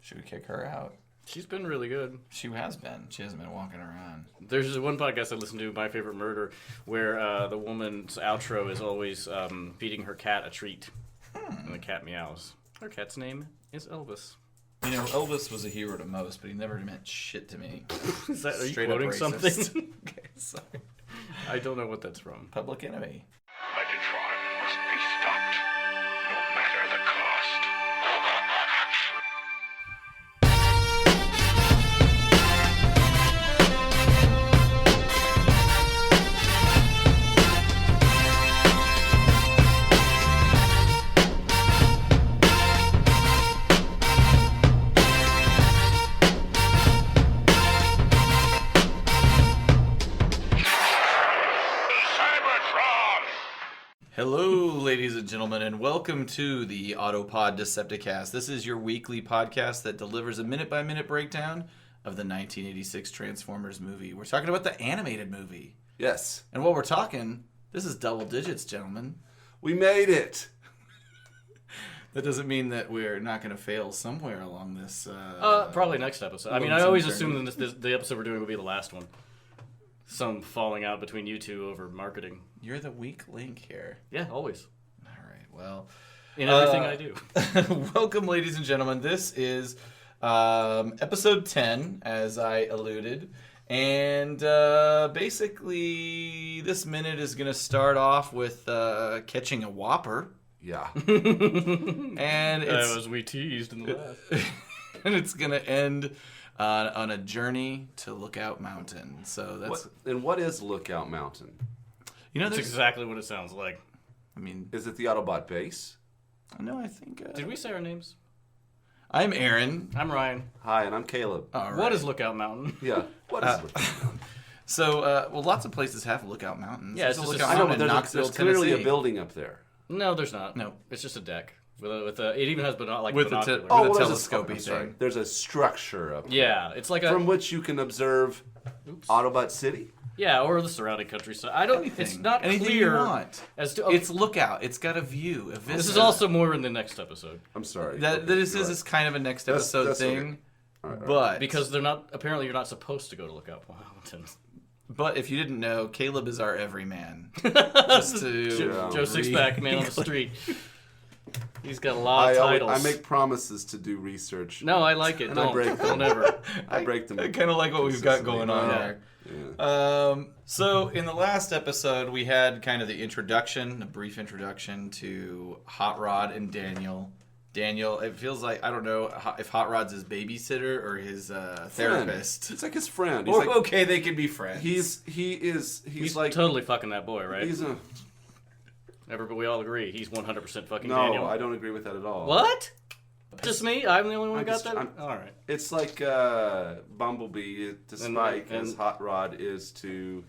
Should we kick her out? She's been really good. She has been. She hasn't been walking around. There's this one podcast I listen to, My Favorite Murder, where the woman's outro is always feeding her cat a treat. And the cat meows. Her cat's name is Elvis. You know, Elvis was a hero to most, but he never meant shit to me. Are you quoting something? Okay, sorry. I don't know what that's from. Public Enemy. Megatron must be stopped, no matter the cost. Hello, ladies and gentlemen, and welcome to the Autopod Decepticast. This is your weekly podcast that delivers a minute-by-minute breakdown of the 1986 Transformers movie. We're talking about the animated movie. Yes. And while we're talking, this is double digits, gentlemen. We made it. That doesn't mean that we're not going to fail somewhere along this. Probably next episode. I mean, I always assume that the episode we're doing will be the last one. Some falling out between you two over marketing. You're the weak link here. Yeah, always. All right, well. In everything I do. Welcome, ladies and gentlemen. This is episode 10, as I alluded. And basically, this minute is going to start off with catching a whopper. Yeah. And it's, As we teased in the last. and it's going to end on a journey to Lookout Mountain. So that's... What is Lookout Mountain? You know, That's there's... exactly what it sounds like. I mean... Is it the Autobot base? No, I think... Did we say our names? I'm Aaron. I'm Ryan. Hi, and I'm Caleb. All right. What is Lookout Mountain? Yeah. What is Lookout Mountain? So, well, lots of places have Lookout Mountains. Yeah, it's There's a just Lookout a- I know, Mountain but in there's Knoxville, clearly Tennessee. a building up there. No, there's not. No. It's just a deck. It even has binoculars. With the binoculars. Oh, well, telescopey I'm sorry. thing. There's a structure up there Yeah, it's like a... from which you can observe Autobot City. Yeah, or the surrounding countryside. I don't... Anything. It's not Anything clear you want. as to... It's Lookout. It's got a view. A vista. This is also more in the next episode. I'm sorry. That Okay, this you're is right. kind of a next That's- episode that's thing. okay. All right. But Because they're not... Apparently, you're not supposed to go to Lookout Mountain. but if you didn't know, Caleb is our everyman. Just to Joe Sixpack, man on the street. He's got a lot of titles. I make promises to do research. No, I like it. And I Don't. break them. Don't ever. I break them. I kind of like what we've got going on Yeah. there. Yeah. So in the last episode, we had kind of the introduction, a brief introduction to Hot Rod and Daniel. Daniel, it feels like, I don't know if Hot Rod's his babysitter or his therapist. It's like his friend. He's Or, like, okay, they could be friends. He's like totally fucking that boy, right? he's a Everybody, we all agree he's 100% fucking no. Daniel. I don't agree with that at all. What? Just me? I'm the only one who got that? I'm- All right. It's like Bumblebee to Spike and- as Hot Rod is to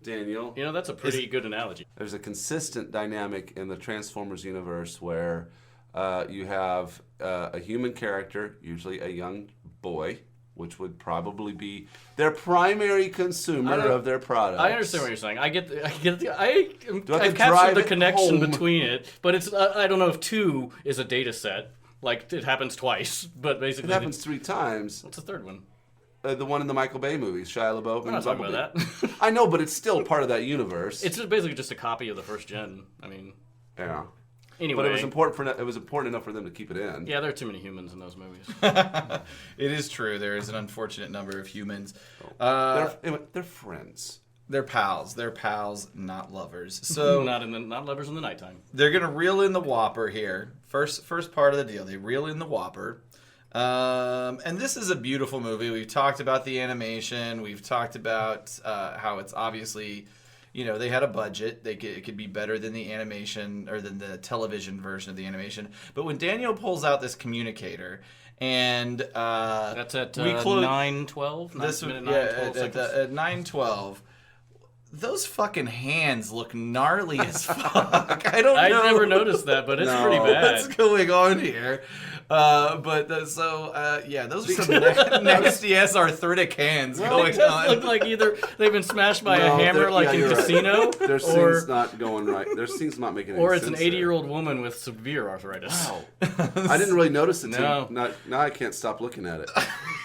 Daniel. You know, that's a pretty good analogy. There's a consistent dynamic in the Transformers universe where you have a human character, usually a young boy, which would probably be their primary consumer of their products. I understand what you're saying. I've Do I have captured to drive the it connection home? between it, but it's I don't know if 2 is a data set. Like, it happens twice, but It basically... happens 3 times. What's the third one? The one in the Michael Bay movies, Shia LaBeouf We're and not talking Bumblebee. about that. I know, but it's still part of that universe. It's basically just a copy of the first gen. I mean... Yeah. Anyway. But it was important enough for them to keep it in. Yeah, there are too many humans in those movies. It is true. There is an unfortunate number of humans. They're friends. They're pals. They're pals, not lovers. So not lovers in the nighttime. they're gonna reel in the Whopper here. First part of the deal. They reel in the Whopper. And this is a beautiful movie. We've talked about the animation. We've talked about how it's obviously, you know, they had a budget. It could be better than the animation or than the television version of the animation. But when Daniel pulls out this communicator and That's at we close- 9:12. this minute would, 9:12 seconds. at 9:12. those fucking hands look gnarly as fuck. I don't know. I never noticed that, but it's No. pretty bad. What's going on here? Those are some nasty ass arthritic hands Well, going it does on. look like either they've been smashed by No, a hammer they're- like yeah, in you're right. Casino, Their or scene's not going right. Their scene's not making any or sense. it's an there. 80-year-old woman with severe arthritis. Wow. I didn't really notice it. No. Now I can't stop looking at it.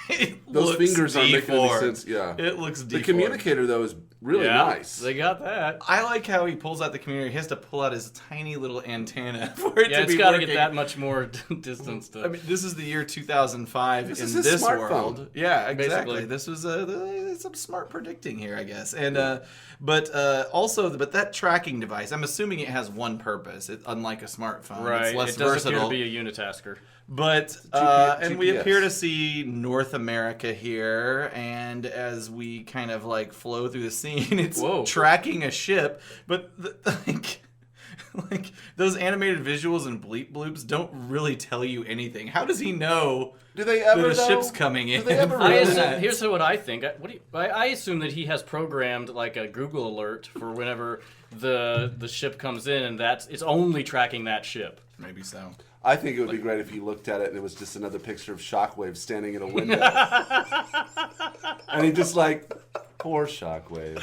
It Those looks fingers aren't making any deformed. sense. Yeah. It looks The deformed. communicator though is really Yeah, nice. They got that. I like how he pulls out the communicator. He has to pull out his tiny little antenna for it Yeah, to it's be got to working. get that much more distance to. I mean, this is the year 2005 This in is his this smartphone. world. Yeah, exactly. Basically. This was some smart predicting here, I guess. And but that tracking device, I'm assuming it has one purpose. Unlike a smartphone, right. it's less It does versatile. appear to be a unitasker. But and we GPS. appear to see North America here, and as we kind of like flow through the scene, it's Whoa. tracking a ship. But like those animated visuals and bleep bloops don't really tell you anything. How does he know Do they that ever? a though? ship's coming in? Do they ever I really? assume, here's what I think. I assume that he has programmed like a Google alert for whenever the ship comes in, and it's only tracking that ship. Maybe so. I think it would be great if he looked at it and it was just another picture of Shockwave standing in a window, and he just like, poor Shockwave.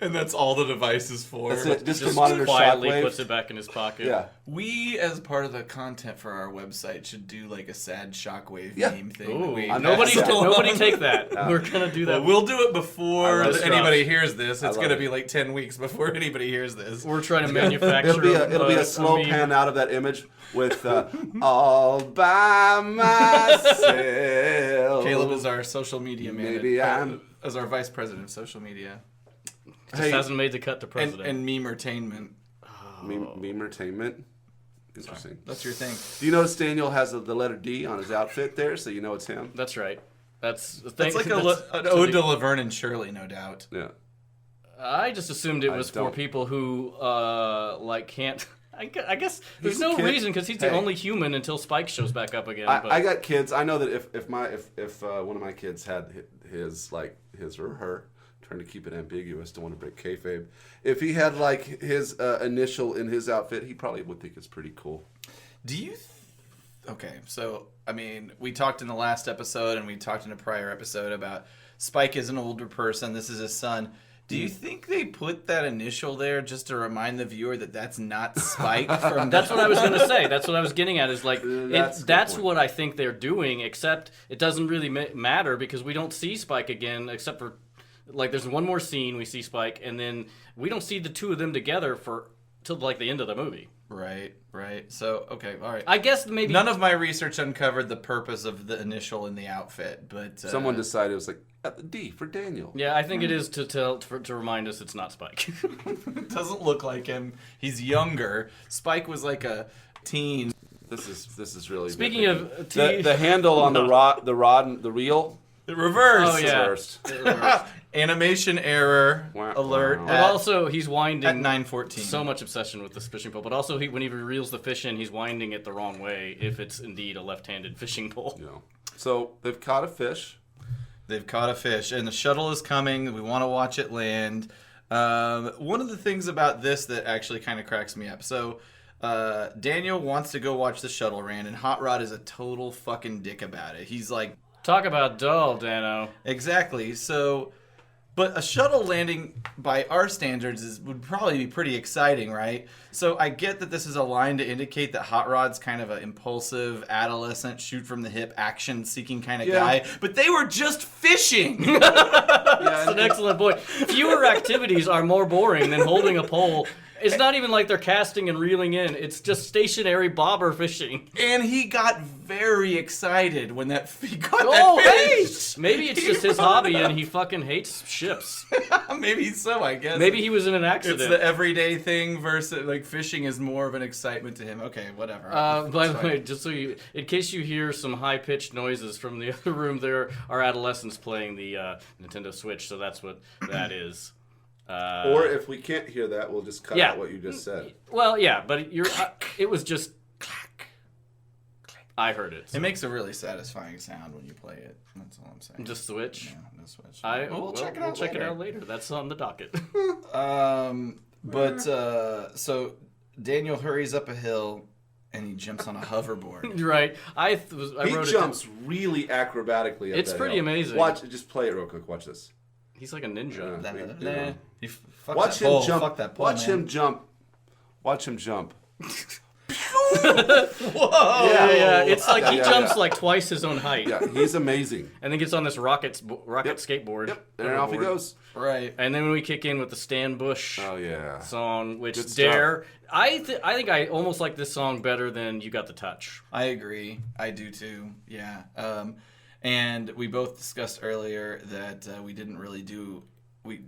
And that's all the device is for. That's it. Just to Just monitor quietly Shockwave. puts it back in his pocket. Yeah. We, as part of the content for our website, should do like a sad Shockwave Yeah. meme thing. Ooh, We- nobody, Yeah. nobody take that. We're gonna do that. Well, we'll do it before I love anybody it. hears this. It's love going to it. be like 10 weeks before anybody hears this. We're trying to manufacture. It'll be a slow meme. pan out of that image with all by myself. Caleb is our social media man. Maybe I'm- as our vice president of social media Just hasn't made the cut to president. and meme-ertainment. Meme-ertainment. Interesting. That's your thing. Do you notice Daniel has the letter D on his outfit there, so you know it's him? That's right. That's the That's thing. like an ode to Laverne and Shirley, no doubt. Yeah. I just assumed it was for don't. people who like can't. I guess there's He's a no kid. reason because he's the Hey. only human until Spike shows back up again. but I got kids. I know that if one of my kids had his or her, trying to keep it ambiguous, don't want to break kayfabe. If he had like his initial in his outfit, he probably would think it's pretty cool. Do you... Okay, so, I mean, we talked in the last episode and we talked in a prior episode about Spike is an older person. This is his son. Do you think they put that initial there just to remind the viewer that that's not Spike from that's what I was going to say. That's what I was getting at. Is like That's a good that's point. what I think they're doing. Except it doesn't really matter because we don't see Spike again, except for like there's one more scene we see Spike, and then we don't see the two of them together till like the end of the movie. Right. So, okay, all right. I guess maybe None of my research uncovered the purpose of the initial in the outfit, but... Someone decided it was like D for Daniel. Yeah, I think it is to remind us it's not Spike. It doesn't look like him. He's younger. Spike was like a teen. This is really Speaking big. of the handle on the rod and the reel. Reverse. Oh, yeah. Reversed. Animation error Wow. alert Wow. But also, he's winding at 9:14. so much obsession with this fishing pole. But also, when he reels the fish in, he's winding it the wrong way if it's indeed a left-handed fishing pole. You know. So they've caught a fish. They've caught a fish, and the shuttle is coming. We want to watch it land. One of the things about this that actually kind of cracks me up. So Daniel wants to go watch the shuttle land, and Hot Rod is a total fucking dick about it. He's like, Talk about dull, Dano. exactly. So, but a shuttle landing by our standards would probably be pretty exciting, right? So I get that this is a line to indicate that Hot Rod's kind of an impulsive, adolescent, shoot from the hip, action-seeking kind of Yeah. guy. But they were just fishing. That's an excellent point. Fewer activities are more boring than holding a pole. It's not even like they're casting and reeling in. It's just stationary bobber fishing. And he got very excited when he got Oh, that hey! fish. Maybe it's just his hobby and he fucking hates ships. Maybe so, I guess. Maybe he was in an it's accident. the everyday thing versus like fishing is more of an excitement to him. Okay, whatever. By It's the fine. way, just so in case you hear some high-pitched noises from the other room, there are adolescents playing the Nintendo Switch, so that's what that is. Or if we can't hear that, we'll just cut yeah. out what you just said. Well, yeah, but it was just clack, clack, I heard it. It makes a really satisfying sound when you play it. That's all I'm saying. Just Switch. Yeah, no Switch. We'll check it out. Check it out later. That's on the docket. So Daniel hurries up a hill and he jumps on a hoverboard. Right. I He wrote jumps really acrobatically up It's that pretty hill. amazing. Just play it real quick. Watch this. He's like a ninja. Yeah. Watch him jump. Fuck that pole, Watch him jump. Watch him jump. Whoa! Yeah. It's like he jumps like twice his own height. Yeah, he's amazing. And then gets on this rocket skateboard. Yep. And off he goes. Right. And then when we kick in with the Stan Bush song, which Good Dare, I think I almost like this song better than You Got the Touch. I agree. I do too. Yeah. And we both discussed earlier that we didn't really do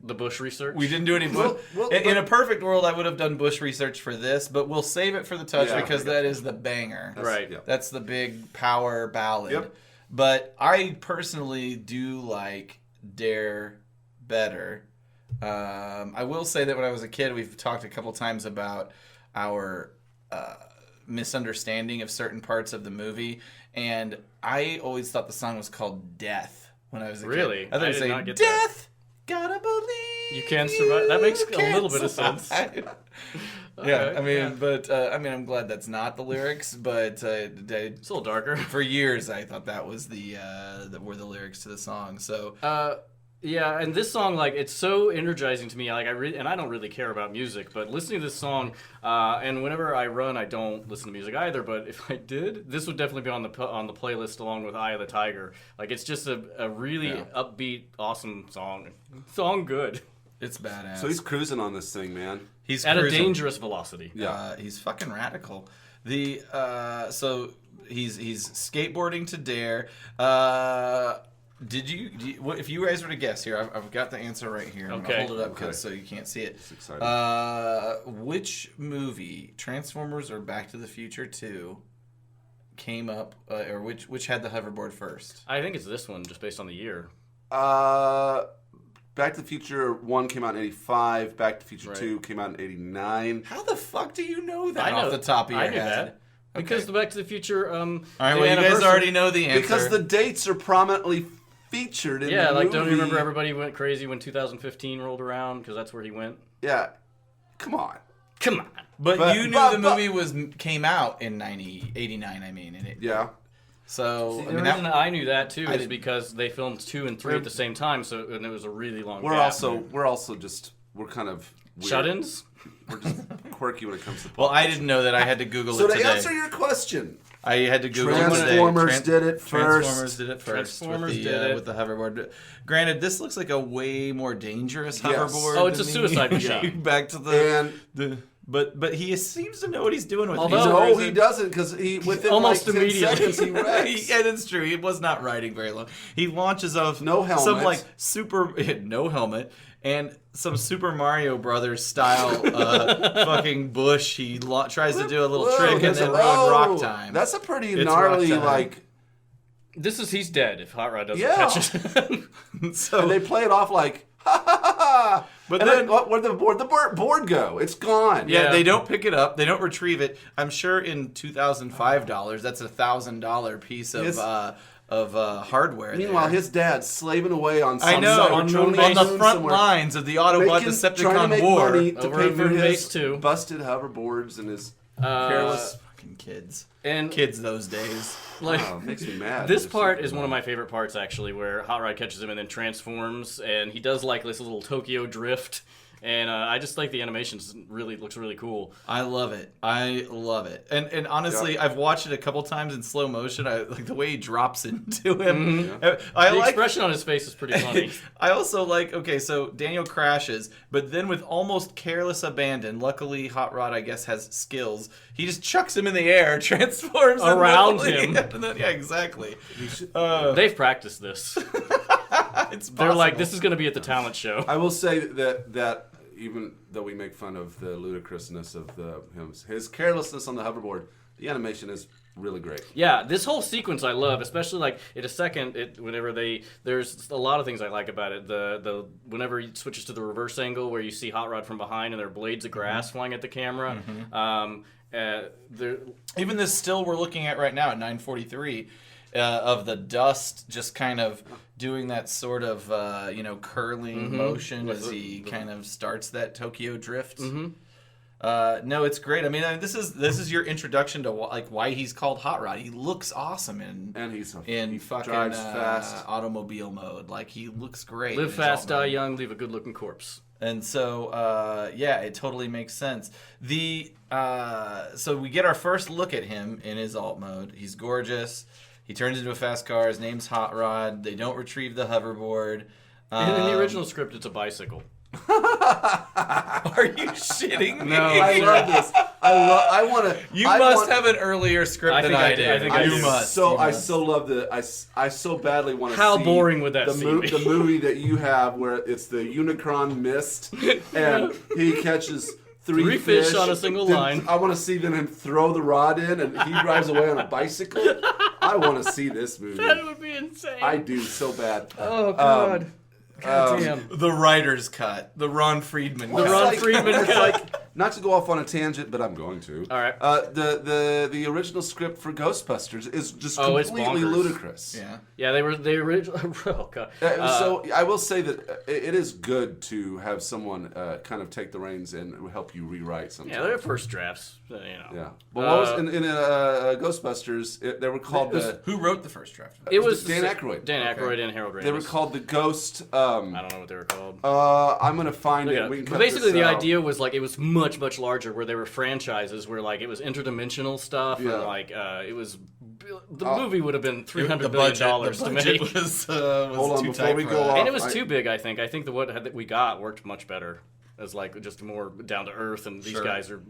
the Bush research. We didn't do any. In a perfect world, I would have done Bush research for this, but we'll save it for the touch because that is the banger. Right. That's the big power ballad. Yep. But I personally do like Dare better. I will say that when I was a kid, we've talked a couple times about our misunderstanding of certain parts of the movie, and I always thought the song was called Death when I was a kid. Really? I thought it was not get Death. that. Gotta believe You can survive. That makes a can't little bit of survive. sense. Yeah, Okay, I mean, yeah. but I'm glad that's not the lyrics. But It's a little darker. for years, I thought that was that were the lyrics to the song. So Yeah, and this song, like, it's so energizing to me. Like, and I don't really care about music, but listening to this song, and whenever I run, I don't listen to music either. But if I did, this would definitely be on the playlist along with Eye of the Tiger. Like, it's just a really upbeat, awesome song. Song good. it's badass. So he's cruising on this thing, man. He's At cruising. a dangerous velocity. Yeah. He's fucking radical. So he's skateboarding to Dare. If you guys were to guess here, I've got the answer right here. I'm gonna hold it up so you can't see it. It's exciting. Which movie, Transformers or Back to the Future 2, came up, or which had the hoverboard first? I think it's this one, just based on the year. Back to the Future 1 came out in 85. Back to the Future 2 came out in 89. How the fuck do you know that I know off the top of your I knew head? that. Because the Back to the Future. All right, well, you guys already know the answer. Because the dates are prominently featured in the like, movie. don't you remember everybody went crazy when 2015 rolled around? Because that's where he went. Yeah. Come on. Come on. But you knew the movie came out in 89. I mean, and it. Yeah. So The I mean, reason I knew that too is didn't- because they filmed 2 and 3 at the same time, and it was a really long. We're gap. we're kind of weird. Shut-ins. We're just quirky when it comes to pop well, I culture. didn't know that. I had to Google So it to today. answer your question, I had to Google it today. Transformers did it first. Transformers did it first Transformers with the, did it. with the hoverboard. Granted, this looks like a way more dangerous Yes. hoverboard. Oh, it's than a suicide the- machine. Back to And- the but he seems to know what he's doing with Although- these. no, he doesn't, because he within Almost like 10 immediately. seconds he wrecks. Yeah, that's true. He was not riding very long. He launches off No helmet. some like no helmet and some Super Mario Brothers style fucking bush. He tries to do a little trick and there's then a- ruin rock time. That's a pretty It's gnarly rock time. like. He's dead if Hot Rod doesn't Yeah. catch it. So And they play it off like, ha ha ha ha. But And then- where'd the board go? It's gone. yeah, Yeah. they don't pick it up. They don't retrieve it. I'm sure in $2,005, that's $1,000 piece Yes. of hardware. Meanwhile, there. his dad's slaving away on some I know on Cybertronian the front somewhere, lines of the Autobot trying to Decepticon make war. money to Over pay at for Moon his Base 2. busted hoverboards and his Careless fucking kids. And Kids those days. like Oh, it makes me mad. this Just part like- is one of my favorite parts actually, where Hot Rod catches him and then transforms, and he does like this little Tokyo drift. And I just like the animations. Looks really cool. I love it. And honestly, Yeah. I've watched it a couple times in slow motion. I like the way he drops into him. The I like. expression on his face is pretty funny. I also like. Okay, so Daniel crashes, but then with almost careless abandon, luckily Hot Rod I guess has skills. He just chucks him in the air, transforms him Around literally, him. and then, yeah, exactly. They've practiced this. It's They're like, possible. this is going to be at the talent show. I will say that even though we make fun of the ludicrousness of his carelessness on the hoverboard, the animation is really great. Yeah, this whole sequence I love, especially like in a second. Whenever there's a lot of things I like about it. The whenever it switches to the reverse angle where you see Hot Rod from behind and there are blades of grass flying at the camera. Even this still we're looking at right now at 9:43 of the dust just kind of doing that sort of curling motion as he kind of starts that Tokyo drift. No, it's great. I mean, this is your introduction to why he's called Hot Rod. He looks awesome and he fucking drives fast automobile mode. Like, he looks great. Live fast, die young, leave a good-looking corpse. And so, it totally makes sense. So we get our first look at him in his alt mode. He's gorgeous. He turns into a fast car. His name's Hot Rod. They don't retrieve the hoverboard. In the original script, it's a bicycle. Are you shitting me? No, I love this. I want to. You must have an earlier script than I did. I think I do. You must. I so love the. I so badly want to see. How boring would that scene be? The movie that you have where it's the Unicron mist and he catches three fish on a single line. I want to see him throw the rod in and he drives away on a bicycle. I want to see this movie. That would be insane. I do so bad. Oh God. God damn. The writer's cut. The Ron Friedman cut. The Ron Friedman cut. Not to go off on a tangent, but I'm going to. All right. The original script for Ghostbusters is just completely ludicrous. Yeah. Yeah, they original. Oh God. So I will say that it is good to have someone kind of take the reins and help you rewrite something. Yeah, they're first drafts. Yeah. But what was in Ghostbusters? They were called Who wrote the first draft? It was Dan Aykroyd. Dan Aykroyd and Harold Ramis. They were called the Ghost. I don't know what they were called. I'm gonna find it. We can cut basically, this the out. idea was like it was much larger, where they were franchises, where like it was interdimensional stuff, Yeah. and like it was. The movie would have been $300 The billion budget to make. was Hold on, too before tight we for go that. off. And it was too big, I think. I think what that we got worked much better as like just more down to earth, and these Sure. guys are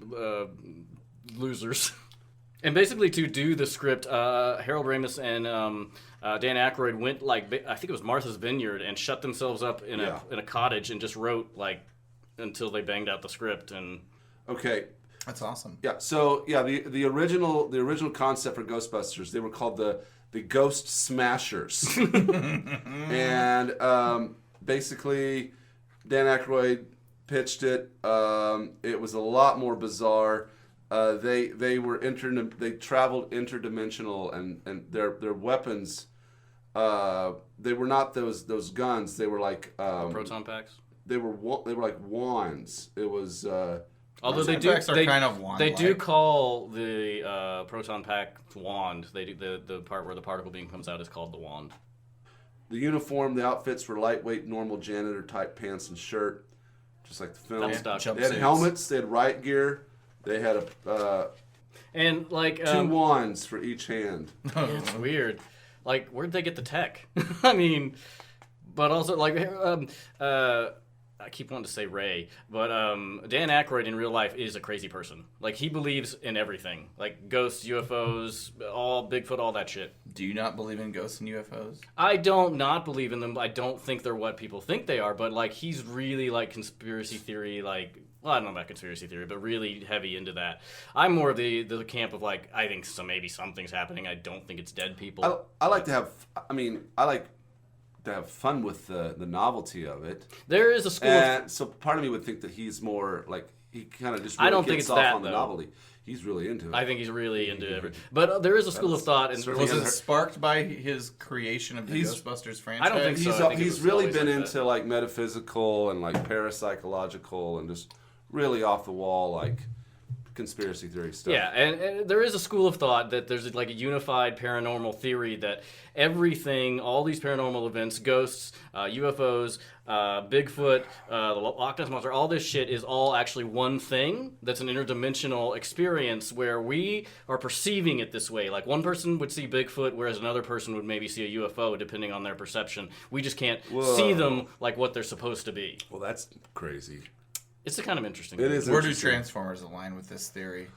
losers. And basically, to do the script, Harold Ramis and Dan Aykroyd went like I think it was Martha's Vineyard and shut themselves up in a cottage and just wrote like until they banged out the script. And Okay. That's awesome. Yeah. So yeah, the original concept for Ghostbusters, they were called the Ghost Smashers, and basically Dan Aykroyd pitched it. It was a lot more bizarre. They traveled interdimensional, and their weapons. They were not those guns. They were like proton packs. They were like wands. It was. Although they kind of wand-like. They do call the proton pack wand. They do the part where the particle beam comes out is called the wand. The uniform, the outfits were lightweight, normal janitor type pants and shirt, just like the film. That stuff. They had helmets. They had riot gear. They had and like 2 wands for each hand. It's weird. Like, where'd they get the tech? I mean, but also like I keep wanting to say Ray, but Dan Aykroyd in real life is a crazy person. Like, he believes in everything. Like, ghosts, UFOs, all Bigfoot, all that shit. Do you not believe in ghosts and UFOs? I don't not believe in them. I don't think they're what people think they are, but, like, he's really, like, conspiracy theory, like... Well, I don't know about conspiracy theory, but really heavy into that. I'm more of the camp of, like, I think maybe something's happening. I don't think it's dead people. I like to have... I like to have fun with the novelty of it. There is a school and so part of me would think that he's more like he kind of just really I don't think gets it's off that, on the though. novelty. He's really into it. I think he's really into everything. But there is a school of thought. And certainly Was it sparked by his creation of the Ghostbusters franchise? I don't think so. I think it He's was really always been like into that. like metaphysical and like parapsychological and just really off the wall like conspiracy theory stuff. Yeah, and there is a school of thought that there's like a unified paranormal theory that everything, all these paranormal events, ghosts, UFOs, Bigfoot, the Loch Ness Monster, all this shit is all actually one thing that's an interdimensional experience where we are perceiving it this way. Like one person would see Bigfoot, whereas another person would maybe see a UFO, depending on their perception. We just can't see them like what they're supposed to be. Well, that's crazy. It's a kind of interesting. It is. Where do interesting. Transformers align with this theory?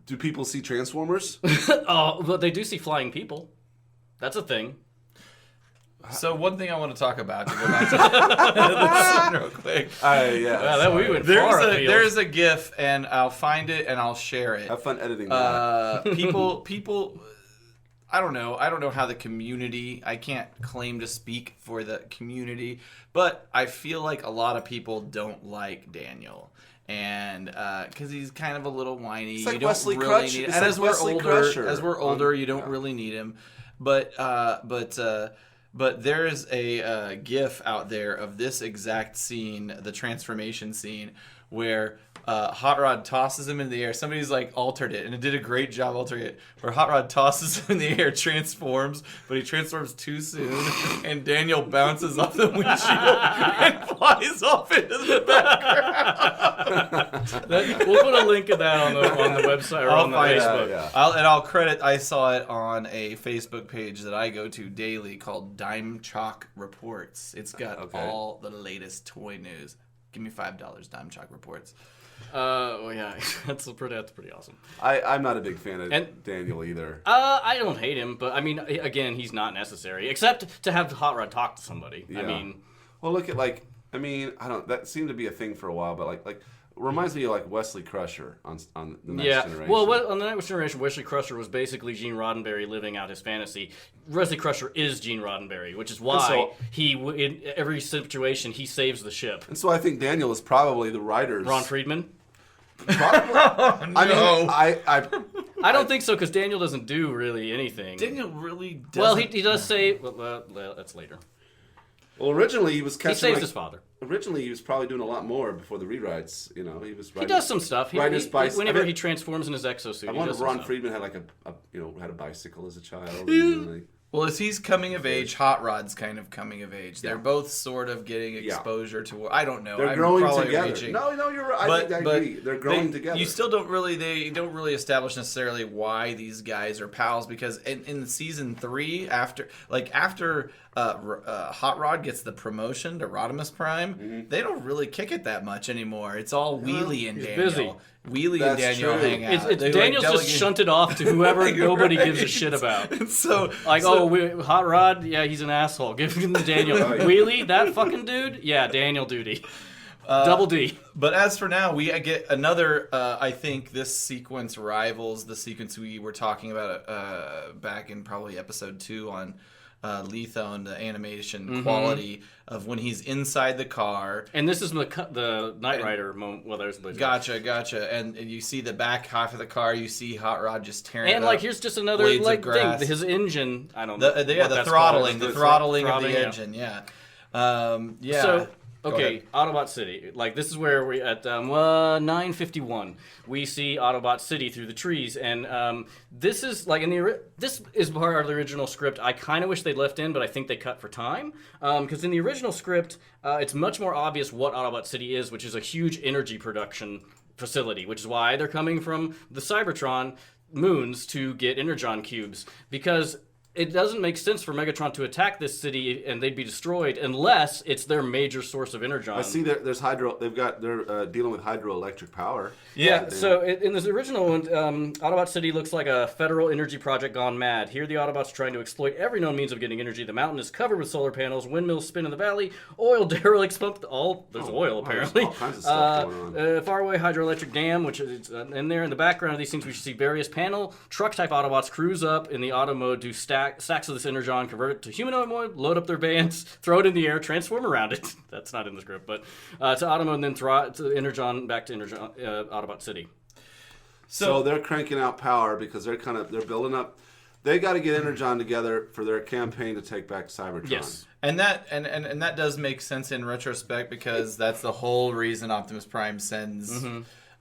Do people see Transformers? Oh, but they do see flying people. That's a thing. So one thing I want to talk about to go back to this real quick. Yeah, we went far afield. There's a GIF, and I'll find it and I'll share it. Have fun editing that. People. I don't know how the community. I can't claim to speak for the community, but I feel like a lot of people don't like Daniel. and because he's kind of a little whiny. It's like you don't Wesley really Crutch- need him. it's And like as we're Wesley older, Crusher you don't really need him. But there's a GIF out there of this exact scene, the transformation scene, where Hot Rod tosses him in the air. Somebody's like altered it, and it did a great job altering it. Where Hot Rod tosses him in the air, transforms, but he transforms too soon, and Daniel bounces off the windshield and flies off into the background. We'll put a link of that on the website or on the Facebook. Yeah. I'll credit. I saw it on a Facebook page that I go to daily called Dime Chalk Reports. It's got all the latest toy news. Give me $5, Dime Chalk Reports. Well, yeah, that's pretty awesome. I'm not a big fan of And- Daniel either. I don't hate him, but I mean, again, he's not necessary except to have Hot Rod talk to somebody. Yeah. I mean, Well, look at that seemed to be a thing for a while, but like reminds me of like Wesley Crusher on the Next Generation. Well, on the Next Generation, Wesley Crusher was basically Gene Roddenberry living out his fantasy. Wesley Crusher is Gene Roddenberry, which is why in every situation he saves the ship. And so I think Daniel is probably the writer's. Ron Friedman? Probably. I don't think so because Daniel doesn't do really anything. Daniel really doesn't. Well, he does say. Well, that's later. Well, originally he was catching. He saves his father. Originally, he was probably doing a lot more before the rewrites. You know, he was. He does some stuff. Whenever he transforms in his exosuit, I he wonder does if Ron some Friedman had like had a bicycle as a child. Well, as he's coming of age, Hot Rod's kind of coming of age. They're both sort of getting exposure to. I don't know. They're I'm growing probably together. reaching. No, you're right. I agree. They're growing together. You still don't really. They don't really establish necessarily why these guys are pals because in season 3, after Hot Rod gets the promotion to Rodimus Prime, they don't really kick it that much anymore. It's all Wheelie and Daniel. busy. Wheelie That's and Daniel true. hang out. They, Daniel's just shunted off to whoever nobody gives a shit about. And so Hot Rod, yeah, he's an asshole. Give him to Daniel. Wheelie, that fucking dude, yeah, Daniel Duty. Double D. But as for now, we get another. I think this sequence rivals the sequence we were talking about back in probably episode 2 on Letho and the animation quality of when he's inside the car. And this is the Knight Rider moment. Well, there's the Gotcha. And you see the back half of the car. You see Hot Rod just tearing. And it like up, here's just another blades of like grass. thing. His engine. I don't know. The throttling of the engine. Yeah. So. Okay, Autobot City. Like, this is where we at 9:51. We see Autobot City through the trees, and this is like this is part of the original script. I kind of wish they'd left in, but I think they cut for time because in the original script, it's much more obvious what Autobot City is, which is a huge energy production facility, which is why they're coming from the Cybertron moons to get Energon cubes because. It doesn't make sense for Megatron to attack this city and they'd be destroyed unless it's their major source of energon. I see there's hydro. They're dealing with hydroelectric power. Yeah. So in this original one, Autobot City looks like a federal energy project gone mad. Here, the Autobots are trying to exploit every known means of getting energy. The mountain is covered with solar panels. Windmills spin in the valley. Oil derelicts pump. There's oil apparently. There's all kinds of stuff going on. Faraway hydroelectric dam, which is in there. In the background of these things, we should see various panel truck type Autobots cruise up in the auto mode, do stacks of this energon, convert it to humanoid mode, load up their vans, throw it in the air, transform around it. That's not in the script, but to auto mode, and then throw it to energon back to Autobot City. So they're cranking out power because they're building up. They got to get Energon together for their campaign to take back Cybertron. Yes. And that does make sense in retrospect because that's the whole reason Optimus Prime sends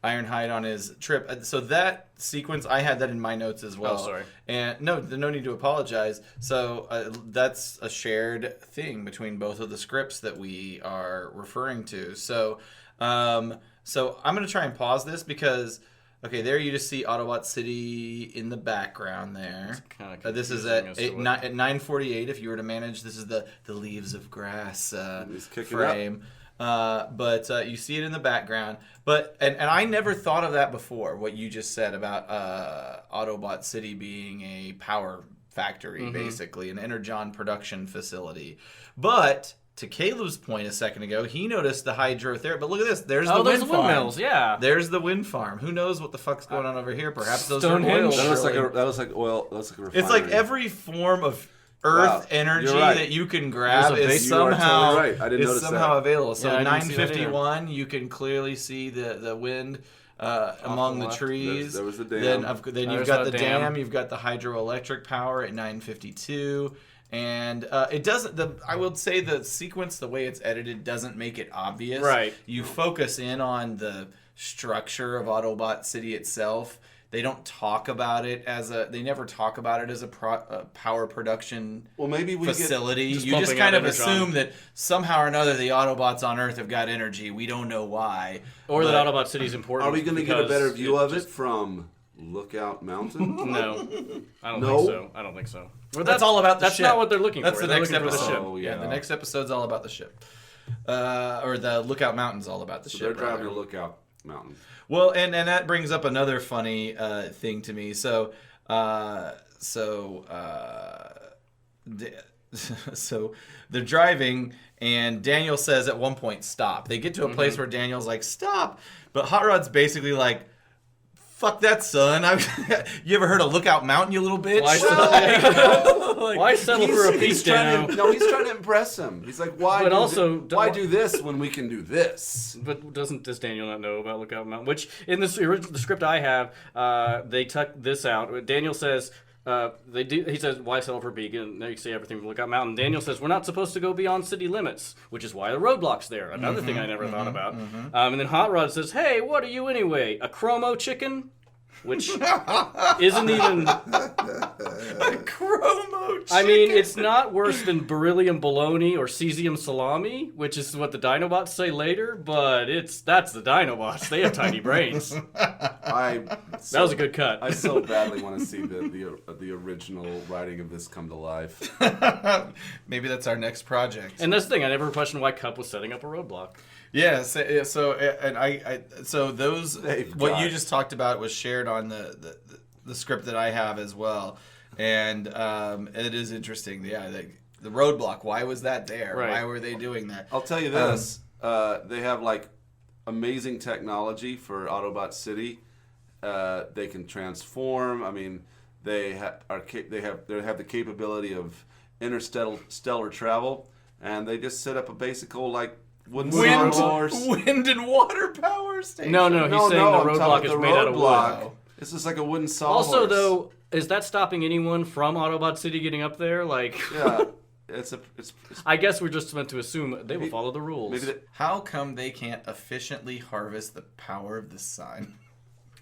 Ironhide on his trip. So that sequence, I had that in my notes as well. Oh, sorry. And no need to apologize. So that's a shared thing between both of the scripts that we are referring to. So I'm going to try and pause this because, okay, there you just see Autobot City in the background there. This is at 9:48. If you were to manage, this is the leaves of grass frame. But you see it in the background. But and I never thought of that before. What you just said about Autobot City being a power factory, basically an energon production facility. But to Caleb's point a second ago, he noticed the hydrotherapy. But look at this. There's the wind farm. Windmills, yeah. There's the wind farm. Who knows what the fuck's going on over here? Perhaps those Stonehenge. are oil. That looks like oil. That looks like a refinery. It's like every form of Earth energy You're right. that you can grab There's a is base- You are somehow totally right. I didn't is notice somehow that. available. So Yeah, I didn't see that either. 951, you can clearly see the wind among the left. trees. There was the dam. Then you've There's got that the dam. dam. You've got the hydroelectric power at 952. And it doesn't. I would say the sequence, the way it's edited, doesn't make it obvious. Right. You focus in on the structure of Autobot City itself. They don't talk about it as a. They never talk about it as a power production Well, maybe we facility. just You just pumping kind out of energon. assume that somehow or another the Autobots on Earth have got energy. We don't know why. Or But- that Autobot City's important. Are we going to get a because better view of it just- from Lookout Mountain? No, I don't No? think so. I don't think so. Well, That's all about the That's ship. not what they're looking That's for. the They're next looking for the episode. ship. Oh, yeah, yeah. the next episode's all about the ship. Or the Lookout Mountain's all about the So ship. they're driving rather. to Lookout Mountain. Well, and that brings up another funny thing to me. So they're driving, and Daniel says at one point, "Stop." They get to a place where Daniel's like, "Stop," but Hot Rod's basically like, "Fuck that, son." You ever heard of Lookout Mountain, you little bitch? Why settle for a He's beat trying down? to, no, he's trying to impress him. He's like, why? But also, why do this when we can do this? But does Daniel not know about Lookout Mountain? Which in the script I have, they tuck this out. Daniel says they do. He says, "Why settle for beacon?" They say everything from Lookout Mountain. Daniel says, "We're not supposed to go beyond city limits," which is why the roadblock's there. Another thing I never thought about. And then Hot Rod says, "Hey, what are you anyway? A chromo chicken?" Which isn't even. Chromo chicken. I mean, it's not worse than beryllium bologna or cesium salami, which is what the Dinobots say later. But that's the Dinobots. They have tiny brains. That was a good cut. I so badly want to see the original writing of this come to life. Maybe that's our next project. And that's the thing. I never questioned why Cup was setting up a roadblock. Yeah, so those They've what got you it. just talked about was shared on the script that I have as well, and it is interesting. Yeah, the roadblock. Why was that there? Right. Why were they doing that? I'll tell you this: they have like amazing technology for Autobot City. They can transform. I mean, they have the capability of interstellar travel, and they just set up a basic old like wooden horse. Wind and water power station. No, he's saying the I'm roadblock talking is the made out of roadblock. wood. It's just like a wooden sawhorse. Also, though, is that stopping anyone from Autobot City getting up there? Like, yeah, it's I guess we're just meant to assume they will follow the rules. maybe How come they can't efficiently harvest the power of the sun?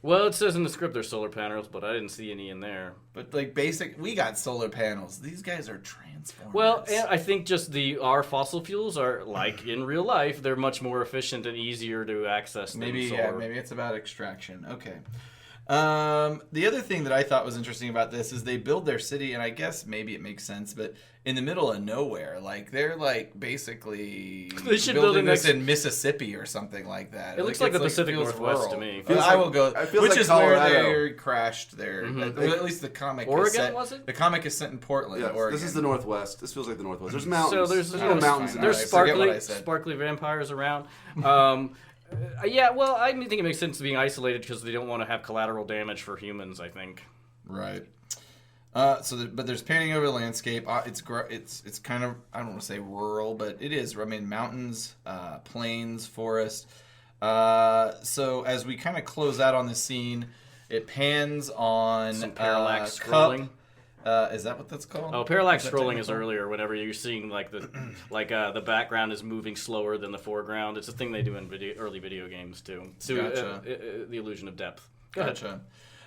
Well, it says in the script there's solar panels, but I didn't see any in there. But like we got solar panels. These guys are transformers. Well, and I think just our fossil fuels are like in real life. They're much more efficient and easier to access than maybe solar. maybe it's about extraction. Okay. The other thing that I thought was interesting about this is they build their city, and I guess maybe it makes sense, but in the middle of nowhere, like they're like basically They should build building it this next- in Mississippi or something like that. It looks like it's the Pacific feels Northwest rural. to me. I like- will go, it feels which like is Colorado. where they crashed there. At least the comic. Oregon, is set, was it? The comic is set in Portland, yeah, Oregon. this is the Northwest. This feels like the Northwest. There's mountains. So there's no mountains in there's there. I forget what sparkly I said. sparkly vampires around. Yeah, well, I think it makes sense to being isolated because they don't want to have collateral damage for humans. I think. Right. But there's painting over the landscape. It's kind of, I don't want to say rural, but it is. I mean, mountains, plains, forest. So as we kind of close out on the scene, it pans on Some parallax Cup. scrolling. Is that what that's called? Oh, parallax that scrolling is technical? earlier. Whenever you're seeing like the background is moving slower than the foreground. It's a thing they do in early video games too. Gotcha. The illusion of depth. Go ahead.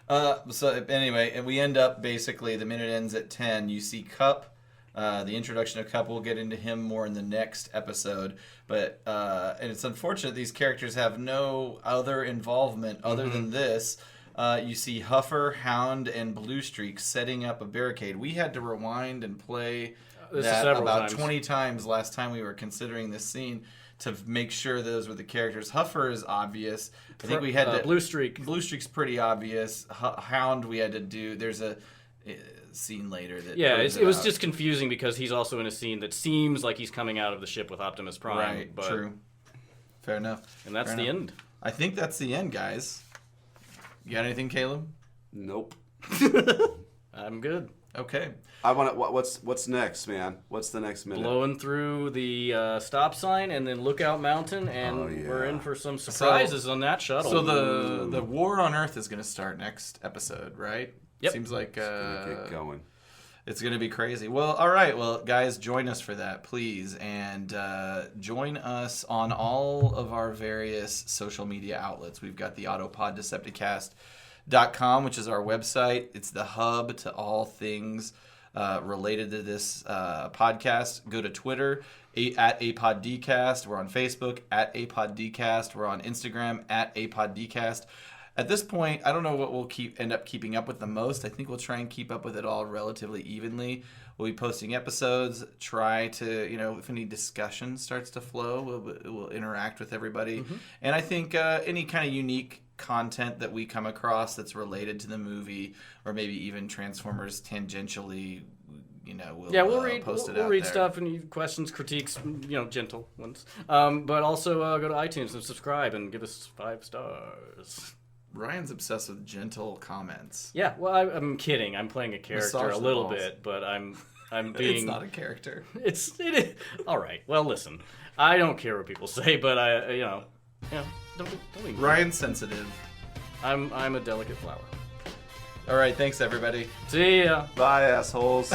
Gotcha. So anyway, and we end up basically the minute ends at 10. You see Cup. The introduction of Cup. We'll get into him more in the next episode. But and it's unfortunate these characters have no other involvement other than this. You see Huffer, Hound, and Bluestreak setting up a barricade. We had to rewind and play This is that several about times. 20 times last time we were considering this scene to make sure those were the characters. Huffer is obvious. I think we had to. Blue Streak. Bluestreak's pretty obvious. Hound we had to do. There's a scene later that. Yeah, proves it was out. just confusing because he's also in a scene that seems like he's coming out of the ship with Optimus Prime. right. But, True. Fair enough. And that's Fair the enough. end. I think that's the end, guys. You got anything, Caleb? Nope. I'm good. Okay. I want to. What's next, man? What's the next minute? Blowing through the stop sign and then Lookout Mountain, and we're in for some surprises on that shuttle. So the war on Earth is going to start next episode, right? Yep. Seems like Get going. it's going to be crazy. Well, all right. Well, guys, join us for that, please. And join us on all of our various social media outlets. We've got the AutoPodDecepticast.com, which is our website. It's the hub to all things related to this podcast. Go to Twitter, at APodDcast. We're on Facebook, at APodDcast. We're on Instagram, at APodDcast. At this point, I don't know what we'll end up keeping up with the most. I think we'll try and keep up with it all relatively evenly. We'll be posting episodes, try to, if any discussion starts to flow, we'll interact with everybody. Mm-hmm. And I think any kind of unique content that we come across that's related to the movie, or maybe even Transformers tangentially, we'll read. Post it we'll out read there. stuff and questions, critiques, gentle ones. But also go to iTunes and subscribe and give us 5 stars. Ryan's obsessed with gentle comments. Yeah, well, I'm kidding. I'm playing a character Massage a the little balls. bit, but I'm being. It's not a character. It is. All right. Well, listen. I don't care what people say, but don't even. Ryan's sensitive. I'm a delicate flower. All right, thanks everybody. See ya. Bye, assholes.